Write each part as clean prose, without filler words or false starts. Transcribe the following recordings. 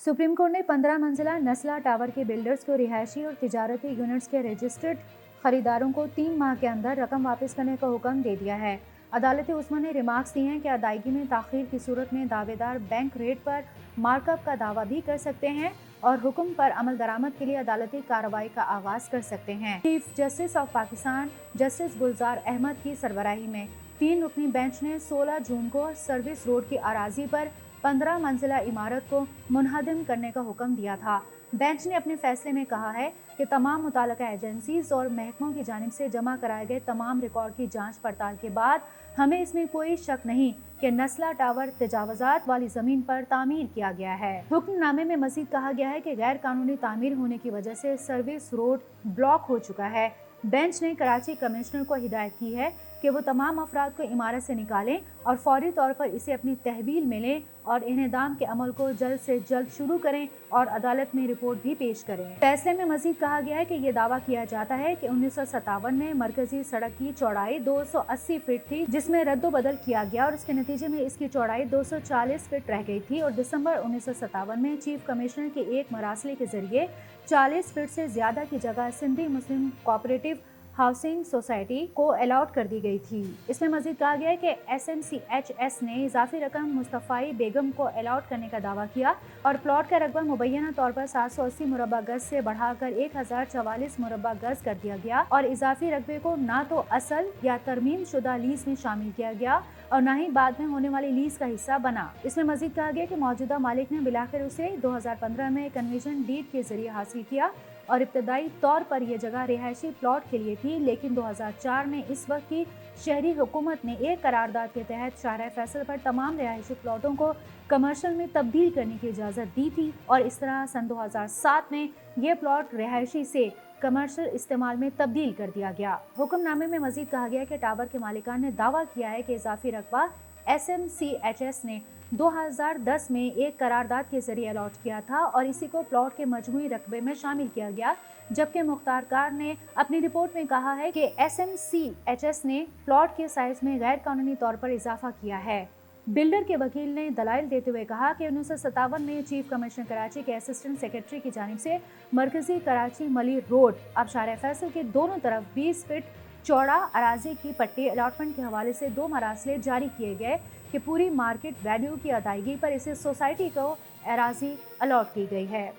Supreme court ने 15 मंजिला नस्ला tower के बिल्डर्स को रिहायशी और तिजारती यूनिट्स के रजिस्टर्ड खरीदारों को 3 माह के अंदर रकम वापस करने का हुक्म दे दिया है। अदालत उस्मा ने रिमार्क्स दिए हैं कि अदायगी में ताखीर की सूरत में दावेदार बैंक रेट पर मार्कअप का दावा भी कर सकते हैं और हुक्म पर अमल दरामद के लिए अदालती कार्रवाई का आगाज कर सकते हैं। Chief justice of Pakistan justice Gulzar Ahmad की सरबराही में 3 रुकनी बेंच ने 16 जून को सर्विस रोड की अराजी पर 15 मंजिला इमारत को मुनहदम करने का हुक्म दिया था। बेंच ने अपने फैसले में कहा है कि तमाम मुताल्लिका एजेंसीज और महकमों की जानिब से जमा कराए गए तमाम रिकॉर्ड की जांच पड़ताल के बाद हमें इसमें कोई शक नहीं कि नस्ला टावर तजावजात वाली जमीन पर तामीर किया गया है। हुक्मनामे में मजीद कहा गया है कि गैर कानूनी तामीर होने की वजह से सर्विस रोड ब्लॉक हो चुका है। बेंच ने कराची कमिश्नर को हिदायत की है कि वो तमाम अफराद को इमारत से निकालें और फौरी तौर पर इसे अपनी तहवील में लें और इन्हेदाम के अमल को जल्द से जल्द शुरू करें और अदालत में रिपोर्ट भी पेश करें। फैसले में मजीद कहा गया है कि ये दावा किया जाता है कि 1957 में मरकजी सड़क की चौड़ाई 280 फीट थी, जिसमें रद्दोबदल किया गया और इसके नतीजे में इसकी चौड़ाई 240 फीट रह गई थी और दिसंबर 1957 में चीफ कमिश्नर के एक मरासले के जरिए 40 फीट से ज्यादा की जगह सिंधी मुस्लिम कोऑपरेटिव हाउसिंग सोसाइटी को अलॉट कर दी गई थी। इसमें मजीद कहा गया है कि SMCHS ने इजाफी रकम मुस्तफ़ाई बेगम को अलॉट करने का दावा किया और प्लॉट का रकबा मुबैना तौर पर 780 मुरब्बा गज से बढ़ाकर 1044 मुरब्बा गज कर दिया गया और इजाफी रकबे को ना तो असल या तरमीम शुदा लीज में शामिल किया गया और न ही बाद में होने वाली लीज का हिस्सा बना। इसमें मजीद कहा गया कि मौजूदा मालिक ने बिलाखिर उसे 2015 में कन्वेंशन डीड के जरिए हासिल किया और इब्तदाई तौर पर यह जगह रिहायशी प्लॉट के लिए थी, लेकिन 2004 में इस वक्त की शहरी हुकूमत ने एक करारदाद के तहत शाहराह फैसल पर तमाम रिहायशी प्लॉटों को कमर्शियल में तब्दील करने की इजाज़त दी थी और इस तरह सन 2007 में यह प्लॉट रिहायशी से कमर्शियल इस्तेमाल में तब्दील कर दिया गया। हुक्मनामे में मजीद कहा गया कि टावर के मालिकान ने दावा किया है कि इजाफी रकबा SMCHS ने 2010 में एक करारदाद के जरिए अलॉट किया था और इसी को प्लॉट के मजमूई रकबे में शामिल किया गया, जबकि मुख्तारकार ने अपनी रिपोर्ट में कहा है कि SMCHS ने प्लॉट के साइज में गैर कानूनी तौर पर इजाफा किया है। बिल्डर के वकील ने दलाइल देते हुए कहा कि 1957 में चीफ कमिश्नर कराची के असिस्टेंट सेक्रेटरी की जानिब से मरकजी कराची मली रोड अब शाहराह फैसल के दोनों तरफ 20 फीट चौड़ा अराजी की पट्टी अलॉटमेंट के हवाले से 2 मरासले जारी किए गए कि पूरी मार्केट वैल्यू की अदायगी पर इसे सोसाइटी को अराजी अलॉट की गई है।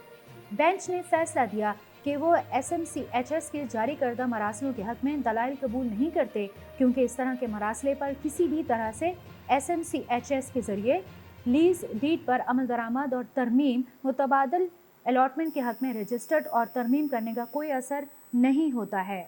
बेंच ने फैसला दिया कि वो SMCHS के जारी करदा मरासलों के हक में दलाइल कबूल नहीं करते, क्योंकि इस तरह के मरासले पर किसी भी तरह से SMCHS के जरिए लीज डीड पर अमल दरामद और तरमीम मुतबादल अलॉटमेंट के हक में रजिस्टर्ड और तरमीम करने का कोई असर नहीं होता है।